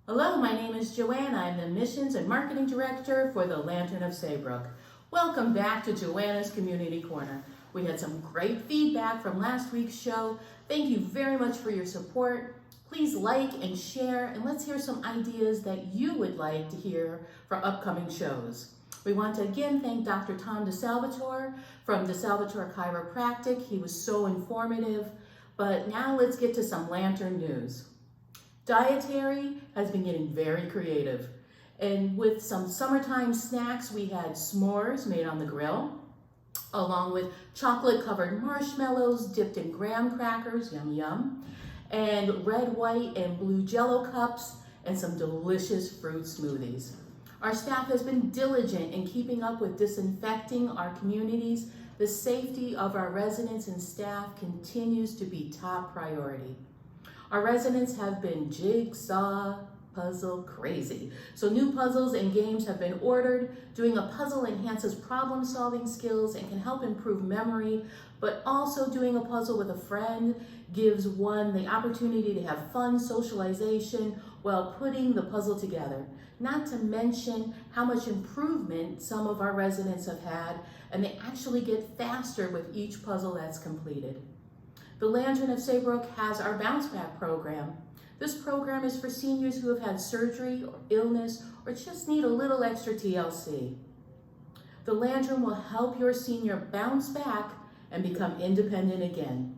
Hello, my name is Joanna. I'm the Missions and Marketing Director for the Lantern of Saybrook. Welcome back to Joanna's Community Corner. We had some great feedback from last week's show. Thank you very much for your support. Please like and share, and let's hear some ideas that you would like to hear for upcoming shows. We want to again thank Dr. Tom DeSalvatore from DeSalvatore Chiropractic. He was so informative. But now let's get to some Lantern news. Dietary has been getting very creative. And with some summertime snacks, we had s'mores made on the grill, along with chocolate-covered marshmallows dipped in graham crackers, yum yum, and red, white, and blue Jell-O cups, and some delicious fruit smoothies. Our staff has been diligent in keeping up with disinfecting our communities. The safety of our residents and staff continues to be top priority. Our residents have been jigsaw puzzle crazy. So new puzzles and games have been ordered. Doing a puzzle enhances problem-solving skills and can help improve memory, but also doing a puzzle with a friend gives one the opportunity to have fun socialization while putting the puzzle together. Not to mention how much improvement some of our residents have had, and they actually get faster with each puzzle that's completed. The Lantern of Saybrook has our Bounce Back program. This program is for seniors who have had surgery or illness or just need a little extra TLC. The Lantern will help your senior bounce back and become independent again.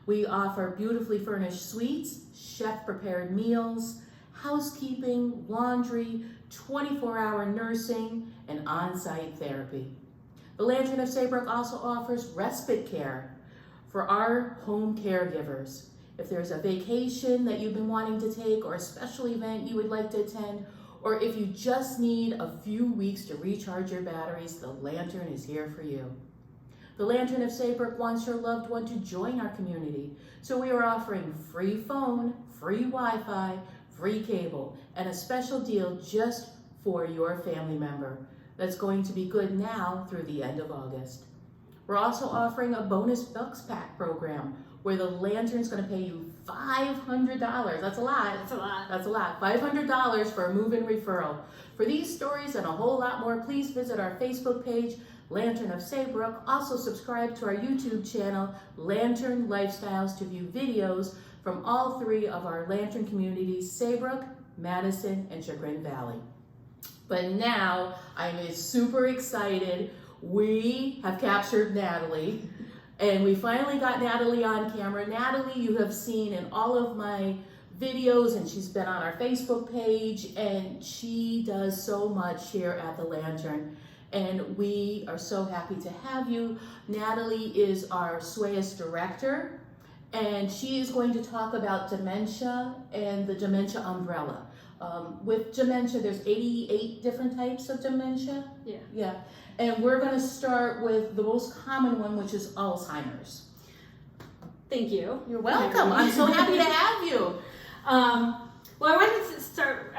We offer beautifully furnished suites, chef-prepared meals, housekeeping, laundry, 24-hour nursing, and on-site therapy. The Lantern of Saybrook also offers respite care for our home caregivers. If there's a vacation that you've been wanting to take or a special event you would like to attend, or if you just need a few weeks to recharge your batteries, the Lantern is here for you. The Lantern of Saybrook wants your loved one to join our community, so we are offering free phone, free Wi-Fi, free cable, and a special deal just for your family member that's going to be good now through the end of August. We're also offering a bonus Bucks Pack program where the Lantern's going to pay you $500. That's a lot. That's a lot. That's a lot. $500 for a move-in referral. For these stories and a whole lot more, please visit our Facebook page, Lantern of Saybrook. Also subscribe to our YouTube channel, Lantern Lifestyles, to view videos from all three of our Lantern communities, Saybrook, Madison, and Chagrin Valley. But now I'm super excited. We have captured Natalie, and we finally got Natalie on camera. Natalie, you have seen in all of my videos, and she's been on our Facebook page, and she does so much here at the Lantern, and we are so happy to have you. Natalie is our Svayus Director, and she is going to talk about dementia and the dementia umbrella. With dementia, there's 88 different types of dementia. Yeah. And we're going to start with the most common one, which is Alzheimer's. Thank you. You're welcome. I'm so happy to have you. Well, I wanted to start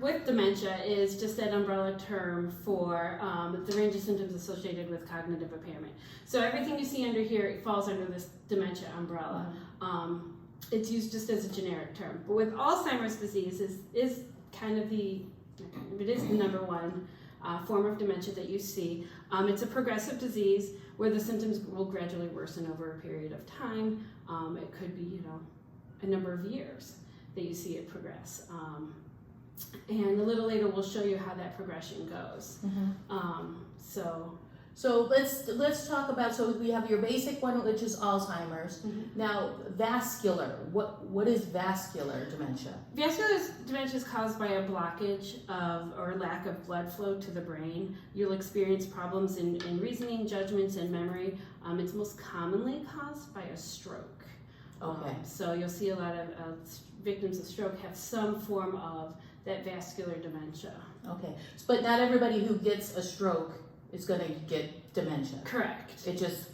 with dementia is just an umbrella term for the range of symptoms associated with cognitive impairment. So everything you see under here, it falls under this dementia umbrella. It's used just as a generic term. But with Alzheimer's disease is kind of it is the number one form of dementia that you see. It's a progressive disease where the symptoms will gradually worsen over a period of time. It could be, a number of years that you see it progress. And a little later we'll show you how that progression goes. So let's talk about, so we have your basic one, which is Alzheimer's. Now, vascular, what is vascular dementia? Vascular dementia is caused by a blockage or lack of blood flow to the brain. You'll experience problems in reasoning, judgments, and memory. It's most commonly caused by a stroke. Okay. So you'll see a lot of victims of stroke have some form of that vascular dementia. Okay, but not everybody who gets a stroke is going to get dementia. Correct. It just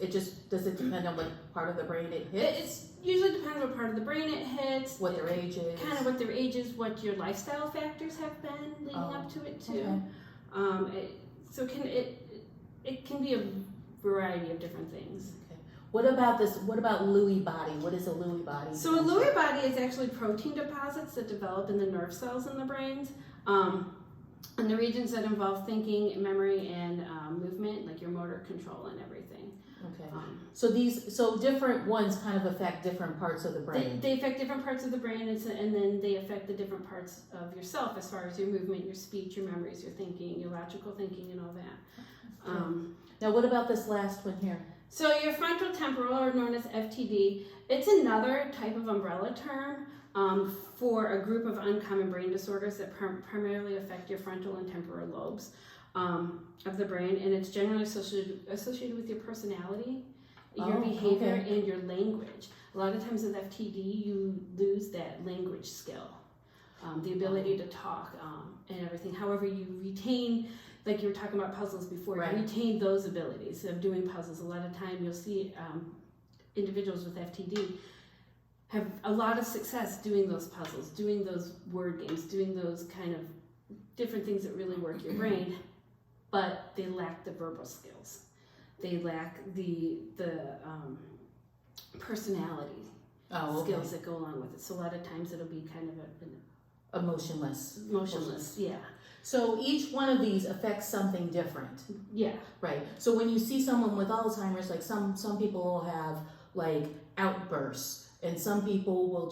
does it depend on what part of the brain it hits? It usually depends what part of the brain it hits. What their age is. Kind of what their age is, what your lifestyle factors have been leading up to it too. Okay. It can be a variety of different things. Okay. What about this? What about Lewy body? What is a Lewy body? So a Lewy body is actually protein deposits that develop in the nerve cells in the brains. And the regions that involve thinking, memory, and movement, like your motor control and everything. Okay. So different ones kind of affect different parts of the brain. They affect different parts of the brain, and then they affect the different parts of yourself as far as your movement, your speech, your memories, your thinking, your logical thinking, and all that. Okay. Now, what about this last one here? So your frontal temporal, or known as FTD, it's another type of umbrella term for a group of uncommon brain disorders that primarily affect your frontal and temporal lobes of the brain, and it's generally associated with your personality, your behavior, okay. and your language. A lot of times with FTD, you lose that language skill, the ability to talk and everything. However, you retain, like you were talking about puzzles before, right. You retain those abilities of doing puzzles. A lot of time you'll see individuals with FTD have a lot of success doing those puzzles, doing those word games, doing those kind of different things that really work your brain, but they lack the verbal skills. They lack the personality skills that go along with it. So a lot of times it'll be kind of Emotionless, yeah. So each one of these affects something different. Yeah. Right. So when you see someone with Alzheimer's, like some people will have like outbursts, and some people will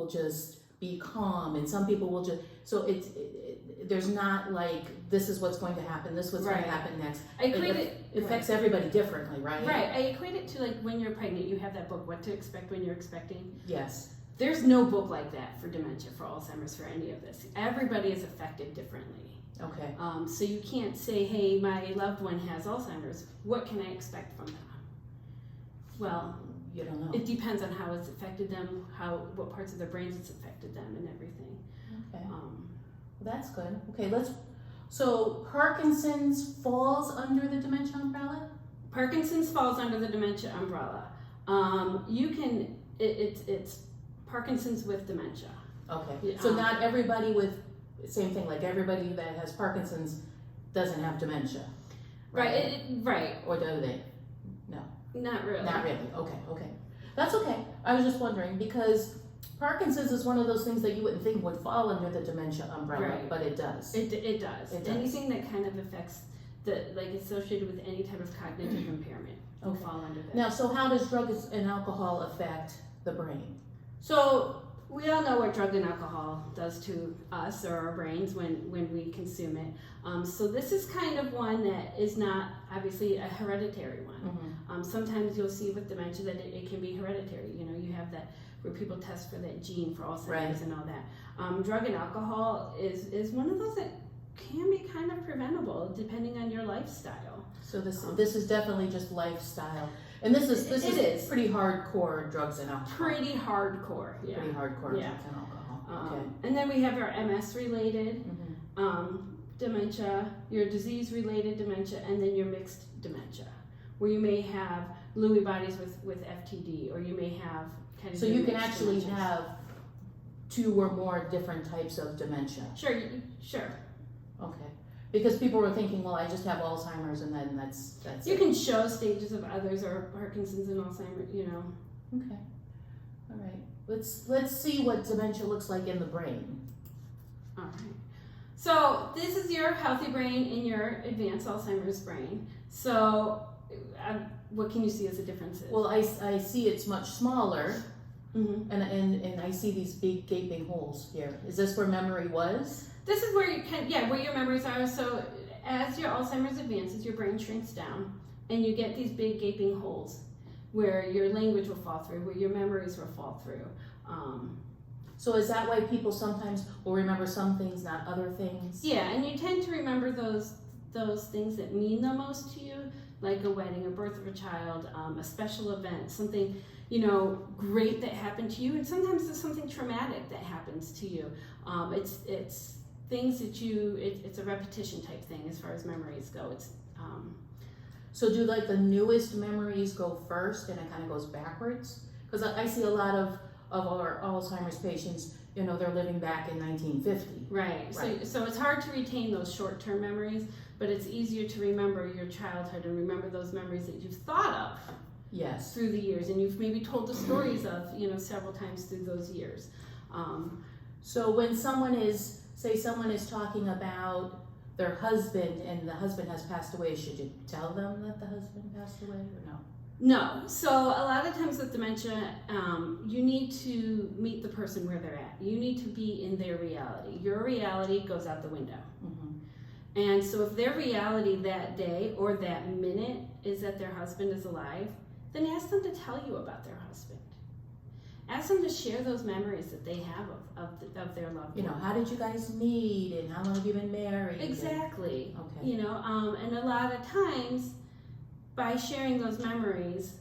just be calm, and some people will just, so there's not like this is what's going to happen, this is what's going to happen next. It affects everybody differently, right? Right. I equate it to like when you're pregnant, you have that book, What to Expect When You're Expecting. Yes. There's no book like that for dementia, for Alzheimer's, for any of this. Everybody is affected differently. Okay. So you can't say, hey, my loved one has Alzheimer's. What can I expect from them? Well, you don't know. It depends on how it's affected them, what parts of their brains it's affected them, and everything. Okay. That's good. Okay, so Parkinson's falls under the dementia umbrella? Parkinson's falls under the dementia umbrella. It's Parkinson's with dementia. Okay. So not everybody with, same thing, like everybody that has Parkinson's doesn't have dementia. Right. Right. Or do they? No. Not really. Not really. Okay. That's okay. I was just wondering because Parkinson's is one of those things that you wouldn't think would fall under the dementia umbrella, but it does. It does. Anything that kind of affects associated with any type of cognitive impairment will fall under that. Now, so how does drugs and alcohol affect the brain? So we all know what drug and alcohol does to us or our brains when we consume it. So this is kind of one that is not obviously a hereditary one. Mm-hmm. Sometimes you'll see with dementia that it can be hereditary. You have that where people test for that gene for Alzheimer's and all that. Drug and alcohol is one of those that can be kind of preventable depending on your lifestyle. So this is definitely just lifestyle. And this is pretty hardcore drugs and alcohol. Pretty hardcore, yeah. Pretty hardcore drugs and alcohol. Okay. And then we have our MS-related dementia, your disease-related dementia, and then your mixed dementia, where you may have Lewy bodies with FTD, or you may have kind of. So you can actually have 2 or more different types of dementia. Sure. Okay. Because people were thinking, well, I just have Alzheimer's, and then that's you can show stages of others, or Parkinson's and Alzheimer's, Okay. All right. Let's see what dementia looks like in the brain. All right. So this is your healthy brain and your advanced Alzheimer's brain. So what can you see as the differences? Well, I see it's much smaller, mm-hmm. and I see these big gaping holes here. Is this where memory was? This is where where your memories are. So as your Alzheimer's advances, your brain shrinks down, and you get these big gaping holes where your language will fall through, where your memories will fall through. So is that why people sometimes will remember some things, not other things? Yeah, and you tend to remember those things that mean the most to you, like a wedding, a birth of a child, a special event, something great that happened to you, and sometimes it's something traumatic that happens to you. It's things that it's a repetition type thing as far as memories go. So do the newest memories go first and it kind of goes backwards? Because I see a lot of our Alzheimer's patients, they're living back in 1950. Right. So it's hard to retain those short-term memories, but it's easier to remember your childhood and remember those memories that you've thought of Yes. through the years, and you've maybe told the stories of, several times through those years. So when someone is talking about their husband and the husband has passed away, should you tell them that the husband passed away or no? No. So a lot of times with dementia, you need to meet the person where they're at. You need to be in their reality. Your reality goes out the window. Mm-hmm. And so if their reality that day or that minute is that their husband is alive, then ask them to tell you about their husband. Ask them to share those memories that they have of their loved one. How did you guys meet and how long have you been married? Exactly. Okay. And a lot of times by sharing those memories,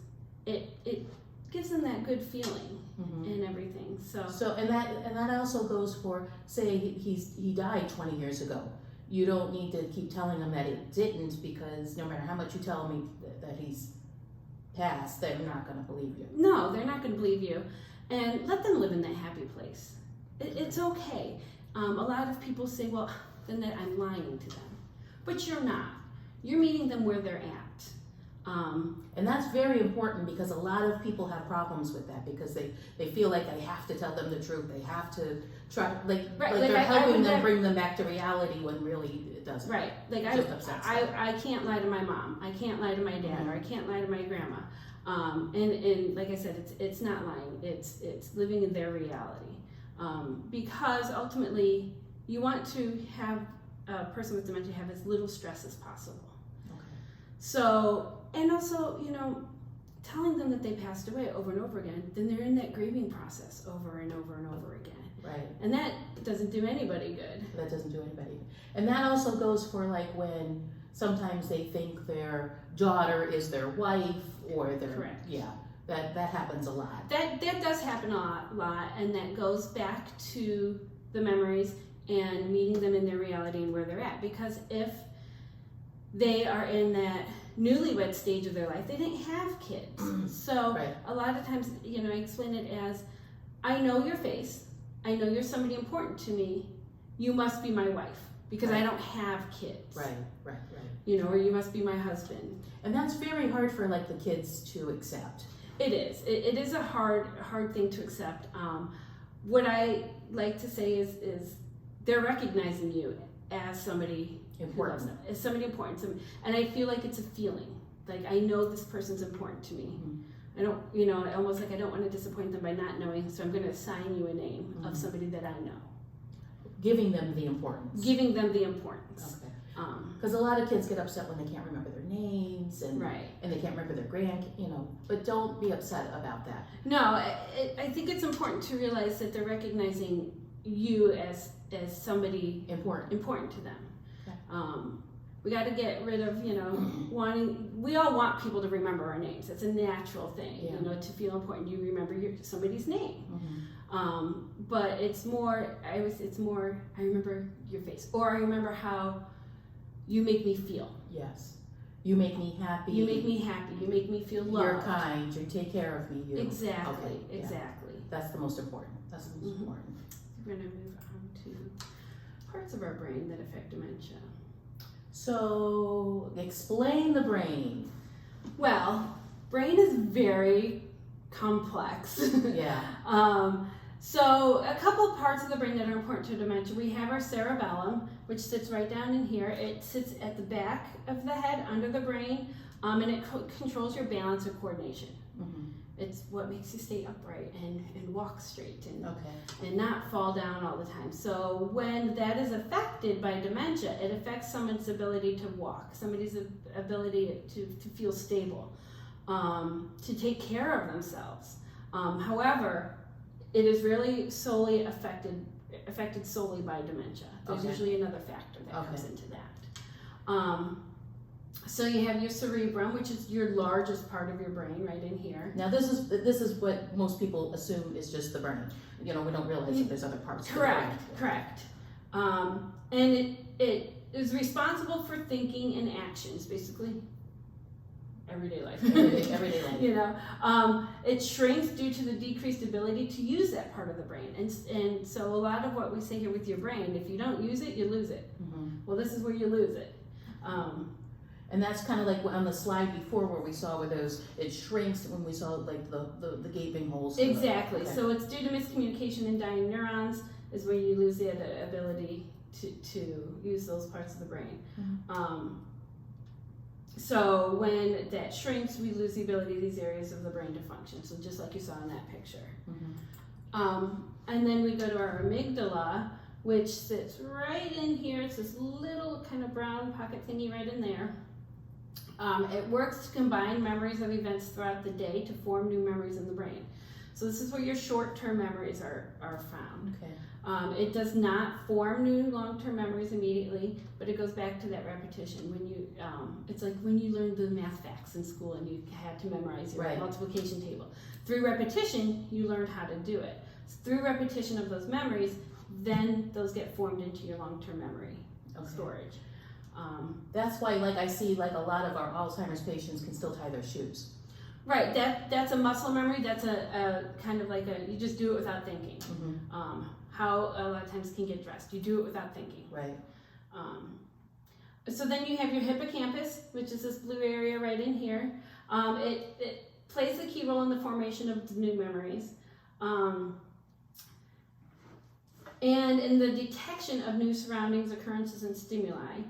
it gives them that good feeling and everything. So and that also goes for, say he died 20 years ago. You don't need to keep telling them that it didn't, because no matter how much you tell me that he's passed, they're not going to believe you. No, they're not going to believe you. And let them live in that happy place. It's okay. A lot of people say, well, then that I'm lying to them. But you're not. You're meeting them where they're at. And that's very important, because a lot of people have problems with that, because they feel like they have to tell them the truth. They have to try, like they're helping them bring them back to reality, when really it doesn't. Right. Like I can't lie to my mom. I can't lie to my dad, or I can't lie to my grandma. And like I said, it's not lying. It's living in their reality. Because ultimately, you want to have a person with dementia have as little stress as possible. Okay. So, and also, telling them that they passed away over and over again, then they're in that grieving process over and over and over again. Right. And that doesn't do anybody good. That doesn't do anybody good. And that also goes for like when sometimes they think their daughter is their wife or their... Correct. Yeah. That happens a lot. That does happen a lot, and that goes back to the memories and meeting them in their reality and where they're at. Because if they are in that newlywed stage of their life, they didn't have kids. So right. A lot of times, I explain it as, I know your face. I know you're somebody important to me. You must be my wife, because right. I don't have kids. Right. Or you must be my husband. And that's very hard for like the kids to accept. It is. It is a hard thing to accept. What I like to say is they're recognizing you as somebody important. As somebody important. And I feel like it's a feeling. Like, I know this person's important to me. Mm-hmm. I don't, almost like I don't want to disappoint them by not knowing, so I'm going to assign you a name of somebody that I know. Giving them the importance. Giving them the importance. Okay. Because a lot of kids get upset when they can't remember their names and right. and they can't remember their but don't be upset about that. No, I think it's important to realize that they're recognizing you as somebody important to them. Okay. We got to get rid of we all want people to remember our names. It's a natural thing, to feel important. You remember somebody's name. Mm-hmm. But it's more I remember your face, or I remember how you make me feel. Yes. You make me happy. You make me happy. You make me feel loved. You're kind. You take care of me. Exactly. Okay. Exactly. Yeah. That's the most important. Important. We're going to move on to parts of our brain that affect dementia. So, explain the brain. Well, brain is very complex. Yeah. So a couple parts of the brain that are important to dementia. We have our cerebellum, which sits right down in here. It sits at the back of the head, under the brain, and it controls your balance and coordination. Mm-hmm. It's what makes you stay upright and walk straight and not fall down all the time. So when that is affected by dementia, it affects someone's ability to walk, somebody's ability to feel stable, to take care of themselves. However, it is really solely affected solely by dementia. There's usually another factor that comes into that. So you have your cerebrum, which is your largest part of your brain, right in here. Now this is what most people assume is just the brain. We don't realize that there's other parts. Correct. And it is responsible for thinking and actions, basically. Everyday life. Everyday life. It shrinks due to the decreased ability to use that part of the brain. And so a lot of what we say here with your brain, if you don't use it, you lose it. Mm-hmm. Well, this is where you lose it. And that's kind of like on the slide before where we saw it shrinks when we saw like the gaping holes. Exactly. Okay. So it's due to miscommunication in dying neurons is where you lose the ability to use those parts of the brain. So when that shrinks, we lose the ability of these areas of the brain to function. So just like you saw in that picture. And then we go to our amygdala, which sits right in here. It's this little kind of brown pocket thingy right in there. It works to combine memories of events throughout the day to form new memories in the brain. So this is where your short-term memories are found. Okay. It does not form new long-term memories immediately, but it goes back to that repetition. When you, it's like when you learned the math facts in school and you had to memorize your multiplication table. Through repetition, you learned how to do it. Through repetition of those memories, then those get formed into your long-term memory storage. That's why, like, I see like a lot of our Alzheimer's patients can still tie their shoes. Right, that's a muscle memory. That's a kind of like you just do it without thinking. How a lot of times can get dressed. You do it without thinking. Right. So then you have your hippocampus, which is this blue area right in here. It plays a key role in the formation of the new memories. And in the detection of new surroundings, occurrences, and stimuli.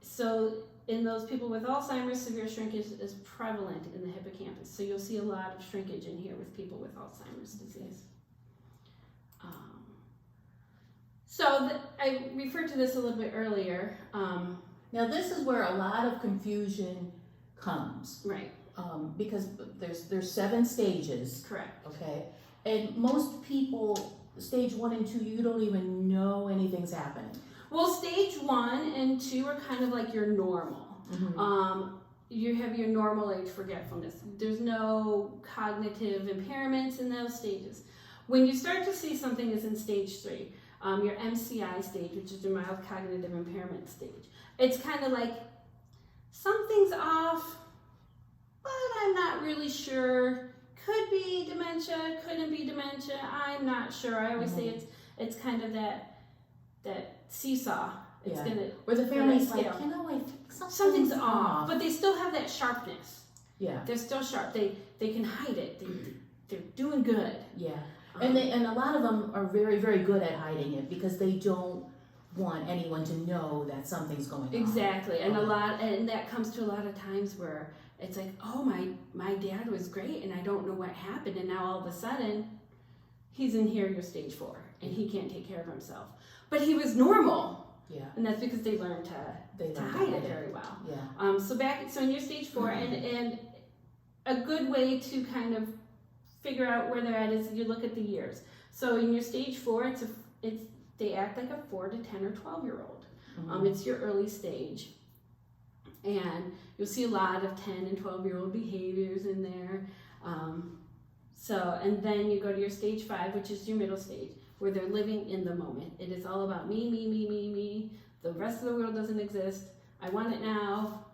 So in those people with Alzheimer's, severe shrinkage is prevalent in the hippocampus. So you'll see a lot of shrinkage in here with people with Alzheimer's disease. I referred to this a little bit earlier. Now this is where a lot of confusion comes. Right. Because there's 7 stages. Correct. Okay. And most people, stage 1 and 2, you don't even know anything's happening. Well, stage 1 and 2 are kind of like your normal. You have your normal age forgetfulness. There's no cognitive impairments in those stages. When you start to see something is in stage 3, your MCI stage, which is your mild cognitive impairment stage. It's kind of like something's off, but I'm not really sure. Could be dementia, couldn't be dementia. I'm not sure. I always say it's kind of that seesaw. It's gonna where the family's like, scale. you know, I think Something's off, but they still have that sharpness. Yeah, they're still sharp. They can hide it. They're doing good. Yeah, and a lot of them are very, very good at hiding it because they don't want anyone to know that something's going on. Exactly, and and that comes to a lot of times where it's like, oh, my dad was great, and I don't know what happened, and now all of a sudden, he's in here, you're stage 4, and he can't take care of himself, but he was normal. Yeah, and that's because they learned to hide it very well. Yeah. So in your stage 4, and a good way to kind of figure out where they're at is you look at the years. So in your stage 4, they act like a 4 to 10 or 12-year-old. It's your early stage, and you'll see a lot of 10 and 12-year-old behaviors in there. And then you go to your stage 5, which is your middle stage, where they're living in the moment. It is all about me, me, me, me, me. The rest of the world doesn't exist. I want it now.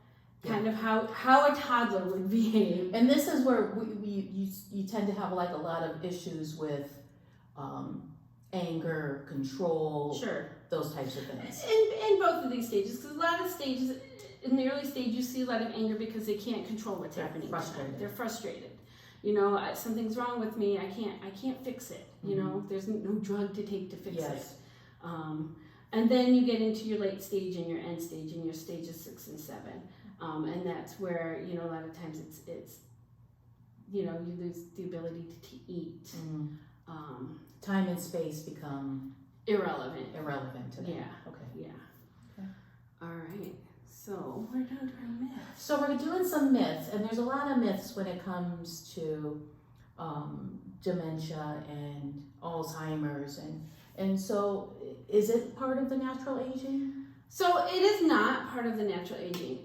Kind of how a toddler would behave. And this is where you tend to have like a lot of issues with anger, control, those types of things. In both of these stages, because a lot of stages, in the early stage, you see a lot of anger because they can't control what's happening. Frustrated. They're frustrated. You know, something's wrong with me. I can't fix it. You know, there's no drug to take to fix it. And then you get into your late stage and your end stage, and your stages 6 and 7. And that's where, you know, a lot of times it's you know, you lose the ability to eat. Time and space become irrelevant to them. Yeah. Okay. Yeah. Okay. All right. So we're down to our myths. So we're doing some myths, and there's a lot of myths when it comes to dementia and Alzheimer's, and so is it part of the natural aging? So it is not part of the natural aging.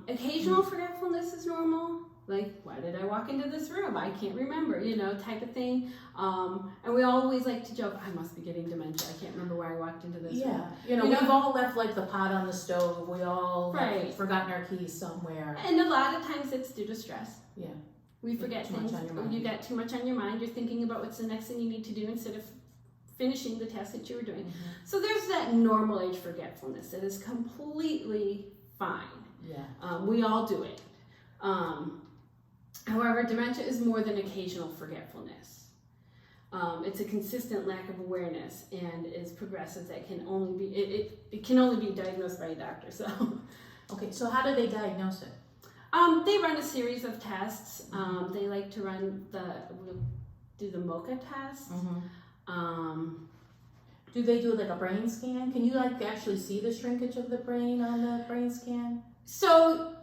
Occasional forgetfulness is normal. Like, why did I walk into this room? I can't remember, you know, type of thing. And we always like to joke, I must be getting dementia. I can't remember why I walked into this room. You know, we've all left like the pot on the stove. We all have forgotten our keys somewhere. And a lot of times it's due to stress. Yeah. We forget things. You got too much on your mind. You're thinking about what's the next thing you need to do instead of finishing the task that you were doing. So there's that normal age forgetfulness. It is completely fine. Yeah. We all do it. However, dementia is more than occasional forgetfulness. It's a consistent lack of awareness and is progressive that can only be, it can only be diagnosed by a doctor. So, Okay, so how do they diagnose it? they run a series of tests. They like to do the MOCA test. Do they do like a brain scan? Can you like actually see the shrinkage of the brain on the brain scan? So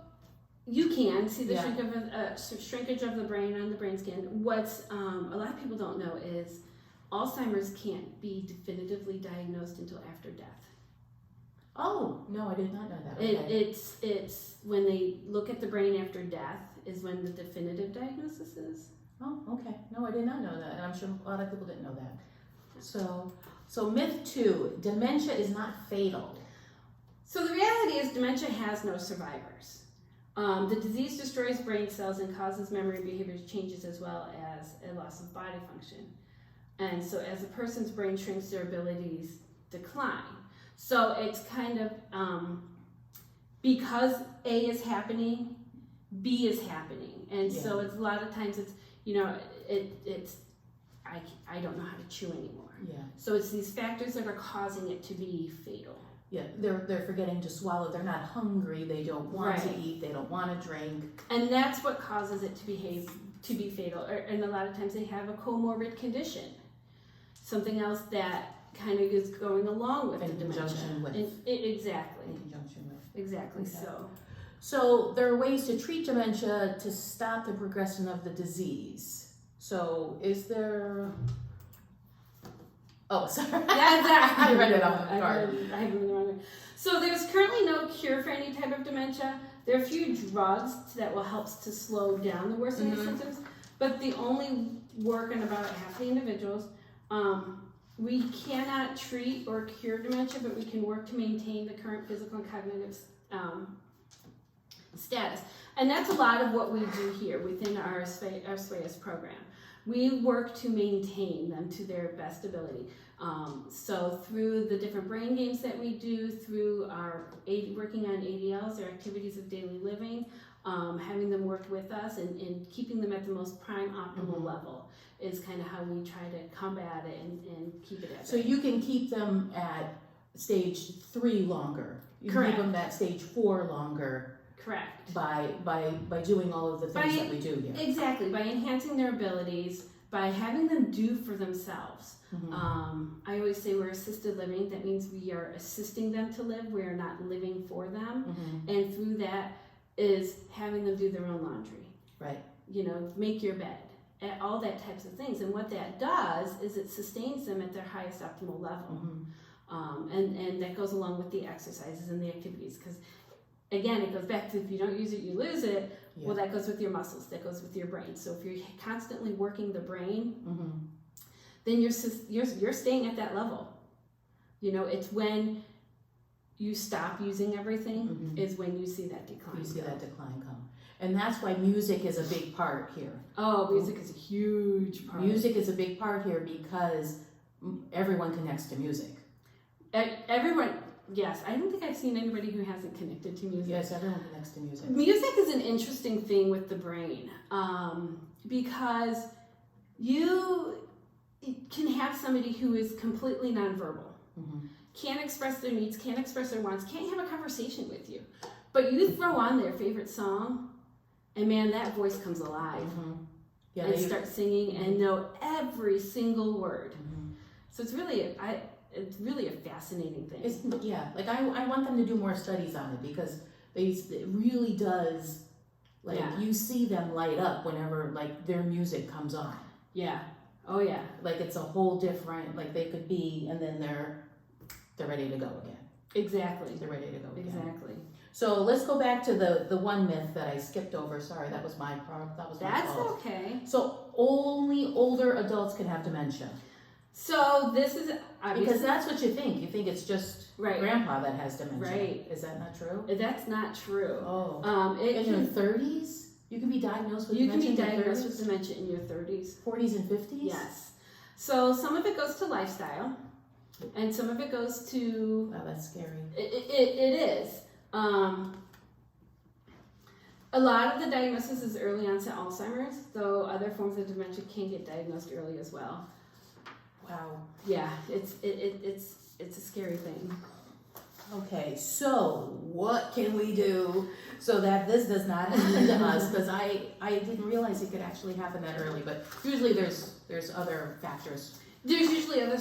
you can see the Yeah. shrinkage of the brain on the brain scan. What's a lot of people don't know is Alzheimer's can't be definitively diagnosed until after death. Oh, no, I did not know that. Okay. It's when they look at the brain after death is when the definitive diagnosis is. Oh, okay. No, I did not know that. And I'm sure a lot of people didn't know that. So myth 2, dementia is not fatal. So the reality is dementia has no survivors. The disease destroys brain cells and causes memory and behavior changes as well as a loss of body function. And so as a person's brain shrinks, their abilities decline. So it's kind of, because A is happening, B is happening. And so it's a lot of times it's, I don't know how to chew anymore. Yeah. So it's these factors that are causing it to be fatal. Yeah, they're forgetting to swallow. They're not hungry. They don't want to eat. They don't want to drink. And that's what causes it to be fatal. And a lot of times they have a comorbid condition, something else that kind of is going along with the dementia. Conjunction with. Exactly. In conjunction with. Exactly. Okay. So there are ways to treat dementia to stop the progression of the disease. So is there? Oh, sorry. I read it off the card. I have it wrong. So there's currently no cure for any type of dementia. There are a few drugs that will help to slow down the worsening of symptoms, but they only work on about half the individuals. We cannot treat or cure dementia, but we can work to maintain the current physical and cognitive status. And that's a lot of what we do here within our Svayus program. We work to maintain them to their best ability. So through the different brain games that we do, through our working on ADLs, or activities of daily living, having them work with us and keeping them at the most prime optimal level is kind of how we try to combat it and keep it at So you can keep them at stage 3 longer. You can keep them at stage 4 longer. Correct. By doing all of the things that we do here. Exactly, by enhancing their abilities, by having them do for themselves. I always say we're assisted living. That means we are assisting them to live. We are not living for them. And through that is having them do their own laundry. Right. Make your bed. All that types of things. And what that does is it sustains them at their highest optimal level. And that goes along with the exercises and the activities, because again, it goes back to if you don't use it, you lose it. Yeah. Well, that goes with your muscles. That goes with your brain. So if you're constantly working the brain, then you're staying at that level. It's when you stop using everything is when you see that decline. That decline come. And that's why music is a big part here. Oh, music is a huge part. Music is a big part here because everyone connects to music. Everyone. Yes, I don't think I've seen anybody who hasn't connected to music. Yes, everyone connects to music. Music is an interesting thing with the brain because you can have somebody who is completely nonverbal, can't express their needs, can't express their wants, can't have a conversation with you. But you throw on their favorite song, and man, that voice comes alive. And start singing and know every single word. So it's really a fascinating thing. I want them to do more studies on it because it really does, you see them light up whenever, their music comes on. Yeah. Oh, yeah. It's a whole different, they could be, and then they're ready to go again. Exactly. They're ready to go again. Exactly. So let's go back to the one myth that I skipped over. Sorry, that was my problem. That's okay. So only older adults can have dementia. So this is because that's what you think. You think it's just grandpa that has dementia. Right. Is that not true? That's not true. Oh. In your 30s? You can be diagnosed with dementia. You can be diagnosed with dementia in your 30s. 40s and 50s? Yes. So some of it goes to lifestyle, and some of it goes to... Wow, that's scary. It is. A lot of the diagnosis is early onset Alzheimer's, though other forms of dementia can get diagnosed early as well. Wow. Yeah, it's a scary thing. Okay, so what can we do so that this does not happen to us? Because I didn't realize it could actually happen that early, but usually there's other factors. There's usually other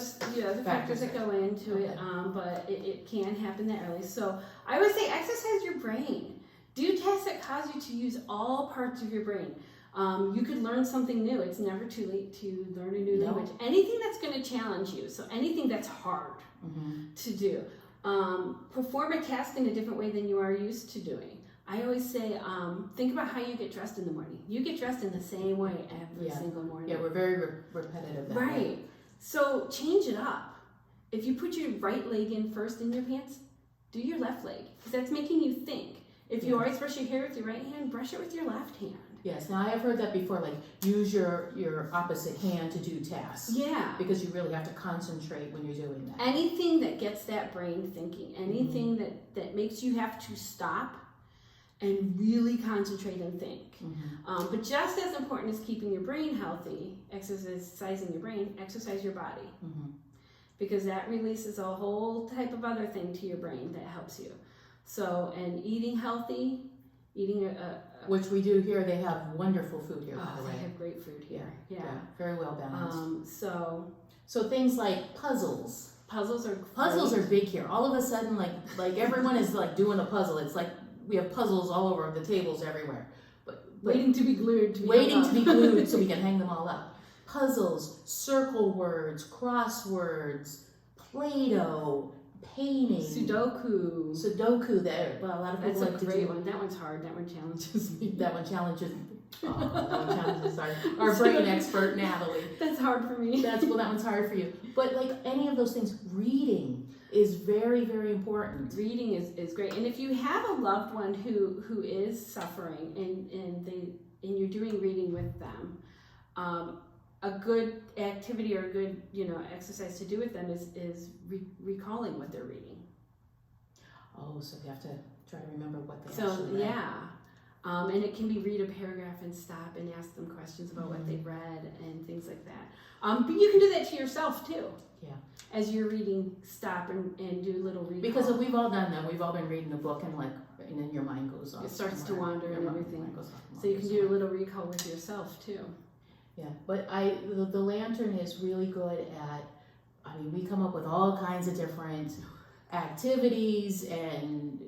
factors that go into Okay. it, but it can happen that early. So I would say exercise your brain. Do tasks that cause you to use all parts of your brain. You could learn something new. It's never too late to learn a new language. Anything that's going to challenge you. So anything that's hard to do. Perform a task in a different way than you are used to doing. I always say, think about how you get dressed in the morning. You get dressed in the same way every single morning. Yeah, we're very repetitive that way. Right. So change it up. If you put your right leg in first in your pants, do your left leg, because that's making you think. If you always brush your hair with your right hand, brush it with your left hand. Yes, now I have heard that before, like use your opposite hand to do tasks. Yeah. Because you really have to concentrate when you're doing that. Anything that gets that brain thinking, anything that makes you have to stop and really concentrate and think. But just as important as keeping your brain healthy, exercising your brain, exercise your body. Because that releases a whole type of other thing to your brain that helps you. So, and eating healthy, eating which we do here. They have wonderful food here, by the way. They have great food here. Yeah. Very well balanced. So things like puzzles. Puzzles are big here. All of a sudden, like everyone is like doing a puzzle. It's like we have puzzles all over the tables everywhere. But waiting to be glued. Waiting to be glued so we can hang them all up. Puzzles, circle words, crosswords, Play-Doh, painting, Sudoku. That a lot of people like to do. That's a great one. That one's hard. That one challenges me. That one challenges our brain expert Natalie. That's hard for me. That one's hard for you. But like any of those things, reading is very, very important. Reading is great. And if you have a loved one who is suffering and you're doing reading with them, a good activity or a good exercise to do with them is recalling what they're reading. Oh, so we have to try to remember what they actually read. Yeah. And it can be read a paragraph and stop and ask them questions about what they've read and things like that. But you can do that to yourself too. Yeah. As you're reading, stop and do a little recall. Because we've all done that. We've all been reading a book and then your mind goes off. It starts to wander and everything. So you can somewhere. do a little recall with yourself too. Yeah, but the lantern is really good at, we come up with all kinds of different activities and,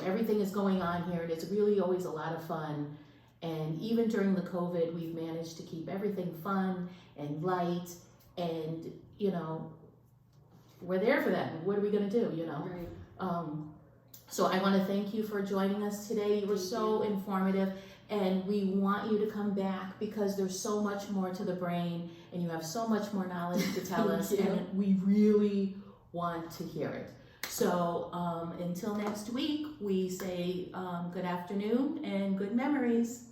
everything is going on here and it's really always a lot of fun. And even during the COVID, we've managed to keep everything fun and light and, we're there for that. What are we going to do, Right. So I want to thank you for joining us today. You were so informative. And we want you to come back because there's so much more to the brain and you have so much more knowledge to tell us and we really want to hear it. So until next week, we say good afternoon and good memories.